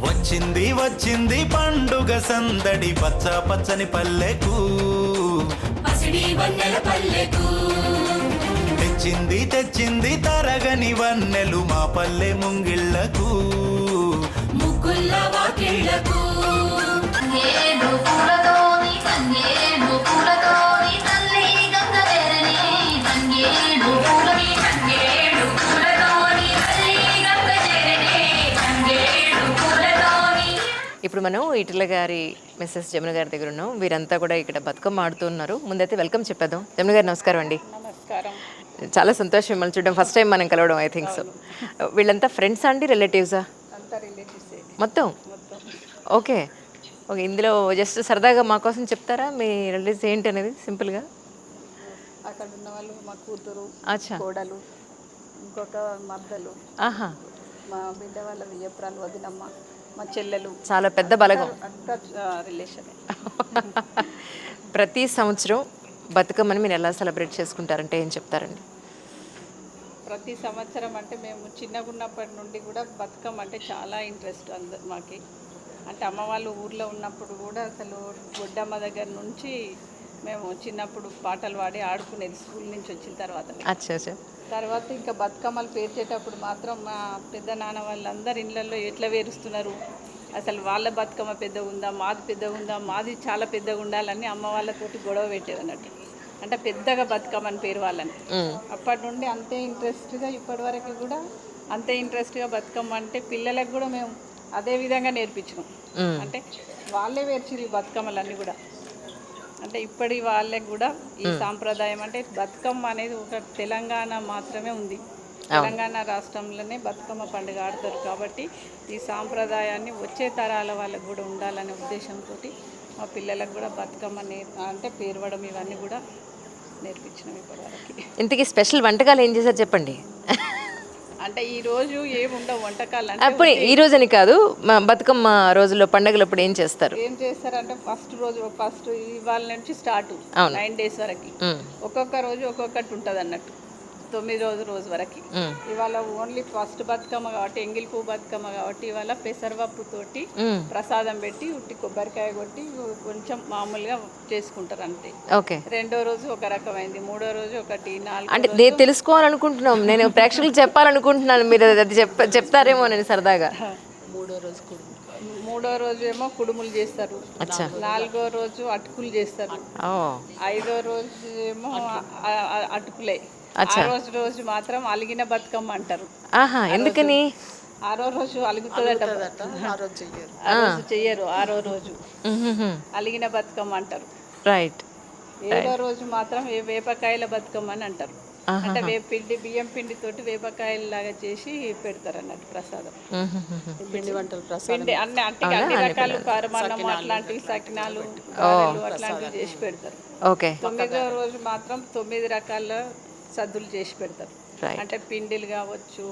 వచ్చింది వచ్చింది పండుగ సందడి పచ్చ పచ్చని పల్లెకు పసిడి వన్నెల పల్లెకు తెచ్చింది తెచ్చింది తరగని వన్నెలు మా పల్లె ముంగిళ్లకు ముగ్గుల వాకిళ్లకు ఏడు పూలతోని తంగేడు పూలతోని తల్లి గంగ తెరని తంగేడు పూలని తంగేడు పూలతోని తల్లి గంగ తెరని తంగేడు పూలతోని. ఇప్పుడు మనం ఈటల గారి మిస్సెస్ జమున గారి దగ్గర ఉన్నాం. వీరంతా కూడా ఇక్కడ బతుకమ్మ ఆడుతున్నారు. ముందైతే వెల్కమ్ చెప్పేద్దాం. జమున గారు నమస్కారం అండి. నమస్కారం. చాలా సంతోషం మిమ్మల్ని చూడడం. ఫస్ట్ టైం మనం కలవడం ఐ థింక్ సో. వీళ్ళంతా ఫ్రెండ్స్ అండి, రిలేటివ్సా? అంతా రిలేటివ్సే మొత్తం మొత్తం. Okay okay. ఇందులో జస్ట్ సరదాగా మా కోసం చెప్తారా మీ రిలేటివ్స్ ఏంటి అనేది సింపుల్గా? అక్కడ ఉన్న వాళ్ళు మా కూతురు, అచ్చా. కోడలు, ఇంకొక మద్దలు, ఆహా, మా బిడ్డ వాళ్ళ వియ్యపురాలు, వదినమ్మ, మా చెల్లెలు, చాలా పెద్ద బలగం. అంతా రిలేషనే. ప్రతి సంవత్సరం బతుకమ్మని మీరు ఎలా సెలబ్రేట్ చేసుకుంటారంటే ఏం చెప్తారండి? ప్రతి సంవత్సరం అంటే మేము చిన్నగా ఉన్నప్పటి నుండి కూడా బతుకమ్మ అంటే చాలా ఇంట్రెస్ట్ మాకి. అంటే అమ్మ వాళ్ళు ఊర్లో ఉన్నప్పుడు కూడా అసలు గొడ్డమ్మ దగ్గర నుంచి మేము చిన్నప్పుడు పాటలు పాడి ఆడుకునేది స్కూల్ నుంచి వచ్చిన తర్వాత. అచ్చా అచ్చా. తర్వాత ఇంకా బతుకమ్మలు పేర్చేటప్పుడు మాత్రం మా పెద్ద నాన్న వాళ్ళందరు ఇళ్ళల్లో ఎట్లా వేరుస్తున్నారు, అసలు వాళ్ళ బతుకమ్మ పెద్దగా ఉందా, మాది పెద్దగా ఉందా, మాది చాలా పెద్దగా ఉండాలని అమ్మ వాళ్ళతోటి గొడవ పెట్టేది అన్నట్టు. అంటే పెద్దగా బతుకమ్మని పేరు వాళ్ళని. అప్పటి నుండి అంతే ఇంట్రెస్ట్గా ఇప్పటి వరకు కూడా అంతే ఇంట్రెస్ట్గా బతుకమ్మ అంటే పిల్లలకు కూడా మేము అదే విధంగా నేర్పించినాం. అంటే వాళ్ళే వేర్చిరు ఈ బతుకమ్మలన్నీ కూడా. అంటే ఇప్పటి వాళ్ళకి కూడా ఈ సాంప్రదాయం అంటే బతుకమ్మ అనేది ఒక తెలంగాణ మాత్రమే ఉంది. తెలంగాణ రాష్ట్రంలోనే బతుకమ్మ పండుగ ఆడతారు కాబట్టి ఈ సాంప్రదాయాన్ని వచ్చే తరాల వాళ్ళకు కూడా ఉండాలనే ఉద్దేశంతో మా పిల్లలకు కూడా బతుకమ్మ అంటే పేరవడం ఇవన్నీ కూడా నేర్పించినాం ఇప్పటివరకు. ఇంతకీ స్పెషల్ వంటకాలు ఏం చేశారు చెప్పండి? అంటే ఈరోజు ఏముండవు వంటకాలు. అప్పుడు అంటే ఈ రోజని కాదు, మా బతుకమ్మ రోజుల్లో పండగలప్పుడు ఏం చేస్తారు? ఏం చేస్తారంటే ఫస్ట్ ఇవాళ నుంచి స్టార్ట్ 9 days వరకు ఒక్కొక్క రోజు ఒక్కొక్కటి ఉంటుంది అన్నట్టు. 9వ రోజు వరకు. ఇవాళ ఓన్లీ ఫస్ట్ బతుకమ్మ కాబట్టి ఎంగిల్ పువ్వు బతుకమ్మ కాబట్టి ఇవాళ పెసరపప్పుతోటి ప్రసాదం పెట్టి ఉట్టి కొబ్బరికాయ కొట్టి కొంచెం మామూలుగా చేసుకుంటారు అంతే. ఓకే. రెండో రోజు ఒక రకమైంది, మూడో రోజు ఒకటి, అంటే నేను తెలుసుకోవాలనుకుంటున్నాం, నేను ప్రేక్షకులకు చెప్పాలనుకుంటున్నాను, మీరు అది చెప్తారేమో నేను సరదాగా. మూడో రోజు ఏమో కుడుములు చేస్తారు, నాలుగో రోజు అటుకులు చేస్తారు, ఐదో రోజు ఏమో అటుకులే, రోజు మాత్రం అలిగిన బతుకమ్మ అంటారు. ఆహా, ఎందుకని? ఆరో రోజు అలుగుతుందట, ఆ రోజు చెయ్యరు. ఆరో రోజు అలిగిన బతుకమ్మ అంటారు. రైట్. ఏడో రోజు మాత్రం వేపకాయల బతుకమ్మ అని అంటారు. అంటే బియ్యం పిండితోటి వేపకాయలు లాగా చేసి పెడతారు అన్నట్టు ప్రసాదం. పిండి అన్ని రకాలు కారమన్నం అట్లాంటివి, సకినాలు, గారెలు అట్లాంటివి చేసి పెడతారు. ఓకే. 9వ రోజు మాత్రం 9 రకాల సద్దులు చేసి పెడతారు. అంటే పిండిలు కావచ్చు,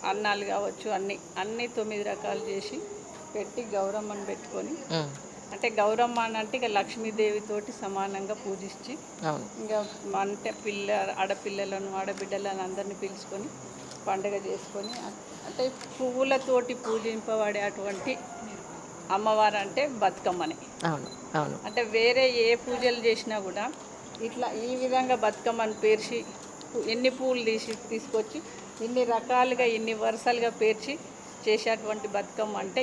అన్నాలు కావచ్చు, అన్ని 9 రకాలు చేసి పెట్టి గౌరమ్మను పెట్టుకొని, అంటే గౌరమ్మ అని అంటే ఇక లక్ష్మీదేవితోటి సమానంగా పూజించి, ఇంకా అంటే ఆడపిల్లలను ఆడబిడ్డలను అందరినీ పిలుచుకొని పండుగ చేసుకొని, అంటే పువ్వులతోటి పూజింపబడే అటువంటి అమ్మవారు అంటే బతుకమ్మని. అవును అవును. అంటే వేరే ఏ పూజలు చేసినా కూడా ఇట్లా ఈ విధంగా బతుకమ్మని పేర్చి ఎన్ని పువ్వులు తీసుకొచ్చి ఇన్ని రకాలుగా ఇన్ని వరుసలుగా పేర్చి చేసేటువంటి బతుకమ్మ అంటే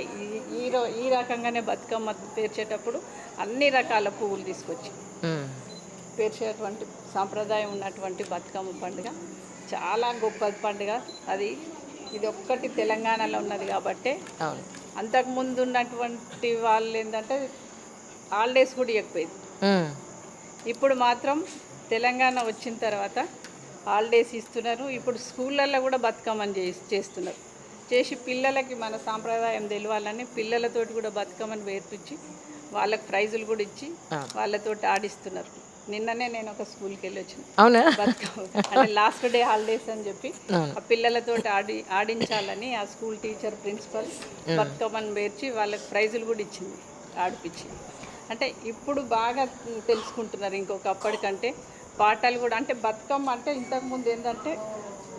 ఈ రకంగానే బతుకమ్మ పేర్చేటప్పుడు అన్ని రకాల పువ్వులు తీసుకొచ్చి పేర్చేటువంటి సాంప్రదాయం ఉన్నటువంటి బతుకమ్మ పండుగ చాలా గొప్ప పండుగ. ఇది ఒక్కటి తెలంగాణలో ఉన్నది కాబట్టి. అంతకుముందు ఉన్నటువంటి వాళ్ళు ఏంటంటే హాలిడేస్ కూడా ఇవ్వకపోయేది. ఇప్పుడు మాత్రం తెలంగాణ వచ్చిన తర్వాత హాలిడేస్ ఇస్తున్నారు. ఇప్పుడు స్కూళ్ళల్లో కూడా బతుకమ్మని చేస్తున్నారు. చేసి పిల్లలకి మన సాంప్రదాయం తెలియాలని పిల్లలతోటి కూడా బతుకమ్మని వేర్పించి వాళ్ళకి ప్రైజులు కూడా ఇచ్చి వాళ్ళతోటి ఆడిస్తున్నారు. నిన్ననే నేను ఒక స్కూల్కి వెళ్ళి వచ్చిన. అవునా? బతుకమ్మ అంటే లాస్ట్ డే హాలిడేస్ అని చెప్పి ఆ పిల్లలతోటి ఆడించాలని ఆ స్కూల్ టీచర్ ప్రిన్సిపల్ బతుకమ్మని పేర్చి వాళ్ళకి ప్రైజులు కూడా ఇచ్చింది. ఆడిపించి. అంటే ఇప్పుడు బాగా తెలుసుకుంటున్నారు ఇంకొక అప్పటికంటే. పాటలు కూడా అంటే బతుకమ్మ అంటే ఇంతకుముందు ఏంటంటే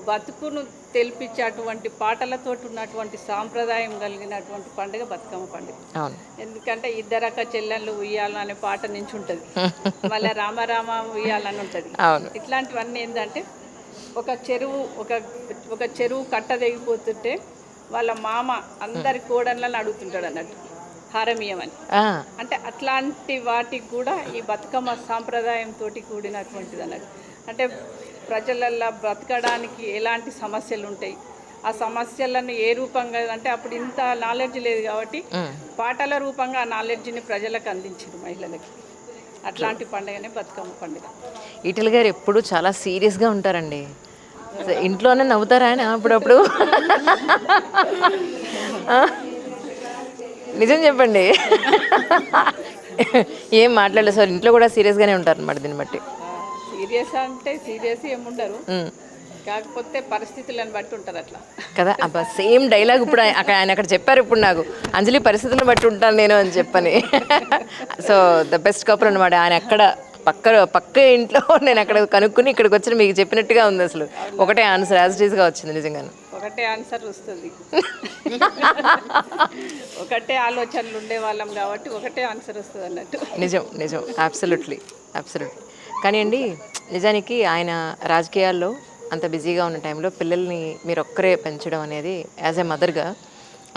బతుకును తెలిపించే అటువంటి పాటలతోటి ఉన్నటువంటి సాంప్రదాయం కలిగినటువంటి పండుగ బతుకమ్మ పండుగ. అవును. ఎందుకంటే ఇద్దరక్క చెల్లెళ్ళు ఉయ్యాల అనే పాట నుంచి ఉంటుంది, మళ్ళీ రామరామ ఉయ్యాలని ఉంటుంది. అవును. ఇట్లాంటివన్నీ ఏంటంటే ఒక చెరువు కట్ట తెగిపోతుంటే వాళ్ళ మామ అందరి కోడళ్ళని అడుగుతుంటాడు అన్నట్టు హారమీయమని. అంటే అట్లాంటి వాటికి కూడా ఈ బతుకమ్మ సాంప్రదాయంతో కూడినటువంటిది అన్నట్టు. అంటే ప్రజలల్లో బ్రతకడానికి ఎలాంటి సమస్యలు ఉంటాయి, ఆ సమస్యలను ఏ రూపంగా అంటే అప్పుడు ఇంత నాలెడ్జ్ లేదు కాబట్టి పాటల రూపంగా ఆ నాలెడ్జ్ని ప్రజలకు అందించారు మహిళలకి. అట్లాంటి పండుగనే బతుకమ్మ పండుగ. ఈటెల గారు ఎప్పుడు చాలా సీరియస్గా ఉంటారండి. ఇంట్లోనే నవ్వుతారా ఆయన అప్పుడప్పుడు? నిజం చెప్పండి. ఏం మాట్లాడలేదు సార్, ఇంట్లో కూడా సీరియస్గానే ఉంటారు అన్నమాట దీన్ని బట్టి. సీరియస్ అంటే సీరియస్ ఏముండరు, కాకపోతే పరిస్థితులను బట్టి ఉంటారు అట్లా కదా. అబ్బా సేమ్ డైలాగ్ ఇప్పుడు ఆయన అక్కడ చెప్పారు. ఇప్పుడు నాకు అంజలి పరిస్థితులను బట్టి ఉంటాను నేను అని చెప్పని. సో ద బెస్ట్ కపుల్ అనమాట ఆయన. అక్కడ పక్క ఇంట్లో నేను అక్కడ కనుక్కుని ఇక్కడికి వచ్చిన మీకు చెప్పినట్టుగా ఉంది. అసలు ఒకటే ఆన్సర్ యాజ్ ఇట్ ఈస్గా వచ్చింది నిజంగానే. ఒకటే ఆన్సర్ వస్తుంది. ఒకటే ఆలోచనలు ఉండేవాళ్ళం కాబట్టి ఒకటే ఆన్సర్ వస్తుంది అన్నట్టు. నిజం నిజం, అబ్సల్యూట్లీ. కానీ అండి నిజానికి ఆయన రాజకీయాల్లో అంత బిజీగా ఉన్న టైంలో పిల్లల్ని మీరు ఒక్కరే పెంచడం అనేది యాజ్ ఏ మదర్గా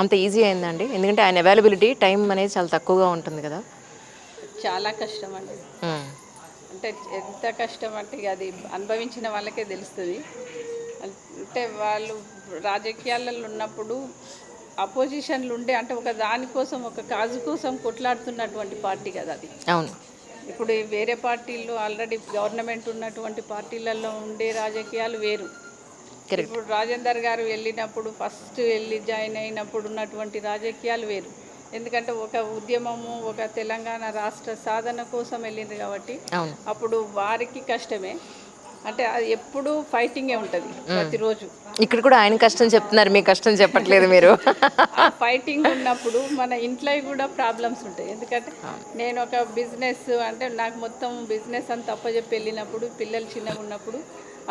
అంత ఈజీ అయిందండి? ఎందుకంటే ఆయన అవైలబిలిటీ టైం అనేది చాలా తక్కువగా ఉంటుంది కదా. చాలా కష్టం అండి. అంటే ఎంత కష్టం అంటే అది అనుభవించిన వాళ్ళకే తెలుస్తుంది. అంటే వాళ్ళు రాజకీయాలలో ఉన్నప్పుడు అపోజిషన్లు ఉండే అంటే ఒక దానికోసం ఒక కాజు కోసం కొట్లాడుతున్నటువంటి పార్టీ కదా అది. అవును. ఇప్పుడు వేరే పార్టీల్లో ఆల్రెడీ గవర్నమెంట్ ఉన్నటువంటి పార్టీలలో ఉండే రాజకీయాలు వేరు. ఇప్పుడు రాజేందర్ గారు వెళ్ళినప్పుడు ఫస్ట్ వెళ్ళి జాయిన్ అయినప్పుడు ఉన్నటువంటి రాజకీయాలు వేరు. ఎందుకంటే ఒక ఉద్యమము ఒక తెలంగాణ రాష్ట్ర సాధన కోసం వెళ్ళింది కాబట్టి అప్పుడు వారికి కష్టమే. అంటే అది ఎప్పుడు ఫైటింగే ఉంటుంది ప్రతిరోజు. ఇక్కడ కూడా ఆయన కష్టం చెప్తున్నారు, మీ కష్టం చెప్పట్లేదు మీరు. ఫైటింగ్ ఉన్నప్పుడు మన ఇంట్లో కూడా ప్రాబ్లమ్స్ ఉంటాయి. ఎందుకంటే నేను ఒక బిజినెస్ అంటే నాకు మొత్తం బిజినెస్ అని తప్పచెప్పి వెళ్ళినప్పుడు పిల్లలు చిన్నగా ఉన్నప్పుడు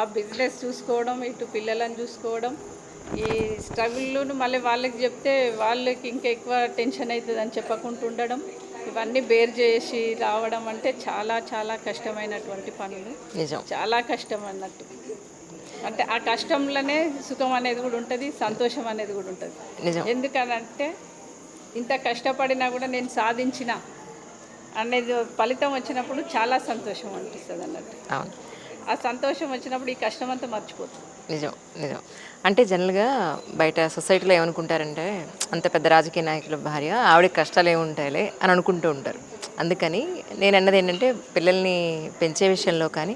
ఆ బిజినెస్ చూసుకోవడం, ఇటు పిల్లలను చూసుకోవడం, ఈ స్ట్రగుల్ను మళ్ళీ వాళ్ళకి చెప్తే వాళ్ళకి ఇంకా ఎక్కువ టెన్షన్ అవుతుంది అని చెప్పకుండా ఉండడం, ఇవన్నీ బేర్ చేసి రావడం అంటే చాలా చాలా కష్టమైనటువంటి పనులు. చాలా కష్టం అన్నట్టు. అంటే ఆ కష్టంలోనే సుఖం అనేది కూడా ఉంటుంది, సంతోషం అనేది కూడా ఉంటుంది. ఎందుకనంటే ఇంత కష్టపడినా కూడా నేను సాధించిన అనేది ఫలితం వచ్చినప్పుడు చాలా సంతోషం అనిపిస్తుంది అన్నట్టు. ఆ సంతోషం వచ్చినప్పుడు ఈ కష్టం అంతా మర్చిపోతుంది. నిజం. అంటే జనరల్గా బయట సొసైటీలో ఏమనుకుంటారంటే అంత పెద్ద రాజకీయ నాయకుల భార్య ఆవిడకి కష్టాలు ఏముంటాయిలే అని అనుకుంటూ ఉంటారు. అందుకని నేను అన్నది ఏంటంటే పిల్లల్ని పెంచే విషయంలో కానీ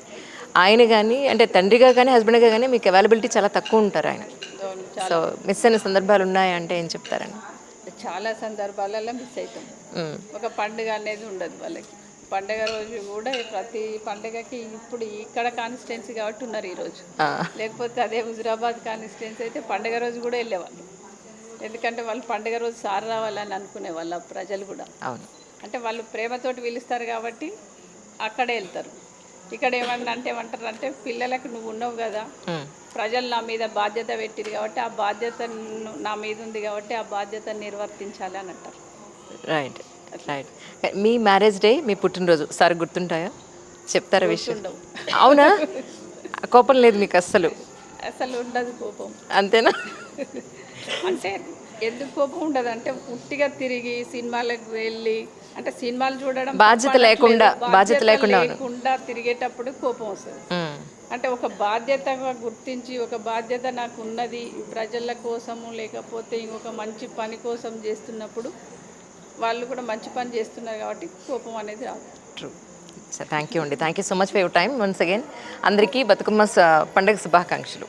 ఆయన కానీ అంటే తండ్రిగా కానీ హస్బెండ్గా కానీ మీకు అవైలబిలిటీ చాలా తక్కువ ఉంటారు ఆయన. సో మిస్ అయిన సందర్భాలు ఉన్నాయంటే ఏం చెప్తారండి? చాలా సందర్భాలలో మిస్ అవుతాం. ఒక పండుగ అనేది ఉండదు వాళ్ళకి. పండుగ రోజు కూడా ప్రతి పండుగకి ఇప్పుడు ఇక్కడ కాన్స్టిట్యున్సీ కాబట్టి ఉన్నారు ఈరోజు, లేకపోతే అదే హుజురాబాద్ కాన్స్టిట్యున్సీ అయితే పండుగ రోజు కూడా వెళ్ళేవాళ్ళు. ఎందుకంటే వాళ్ళు పండుగ రోజు సార్ రావాలని అనుకునే వాళ్ళ ప్రజలు కూడా. అంటే వాళ్ళు ప్రేమతోటి పిలుస్తారు కాబట్టి అక్కడే వెళ్తారు. ఇక్కడ ఏమంటారు అంటే పిల్లలకు నువ్వు ఉన్నావు కదా, ప్రజలు నా మీద బాధ్యత పెట్టిరు కాబట్టి ఆ బాధ్యత నా మీద ఉంది కాబట్టి ఆ బాధ్యతను నిర్వర్తించాలి అని అంటారు. రైట్. మీ మ్యారేజ్ డే, మీ పుట్టినరోజు సార్ గుర్తుంటాయా? చెప్తారా విషయం? అవునా? కోపం లేదు మీకు? అస్సలు ఉండదు కోపం. అంతేనా? అంటే ఎందుకు కోపం ఉండదు అంటే పుట్టిగా తిరిగి సినిమాలకు వెళ్ళి అంటే సినిమాలు చూడడం బాధ్యత లేకుండా తిరిగేటప్పుడు కోపం వస్తుంది. అంటే ఒక బాధ్యతగా గుర్తించి ఒక బాధ్యత నాకు ఉన్నది ప్రజల కోసము లేకపోతే ఇంకొక మంచి పని కోసం చేస్తున్నప్పుడు వాళ్ళు కూడా మంచి పని చేస్తున్నారు కాబట్టి కోపం అనేది రాదు. ట్రూ. థ్యాంక్ యూ అండి. Thank you so much for your time once again. అందరికీ బతుకమ్మ పండుగ శుభాకాంక్షలు.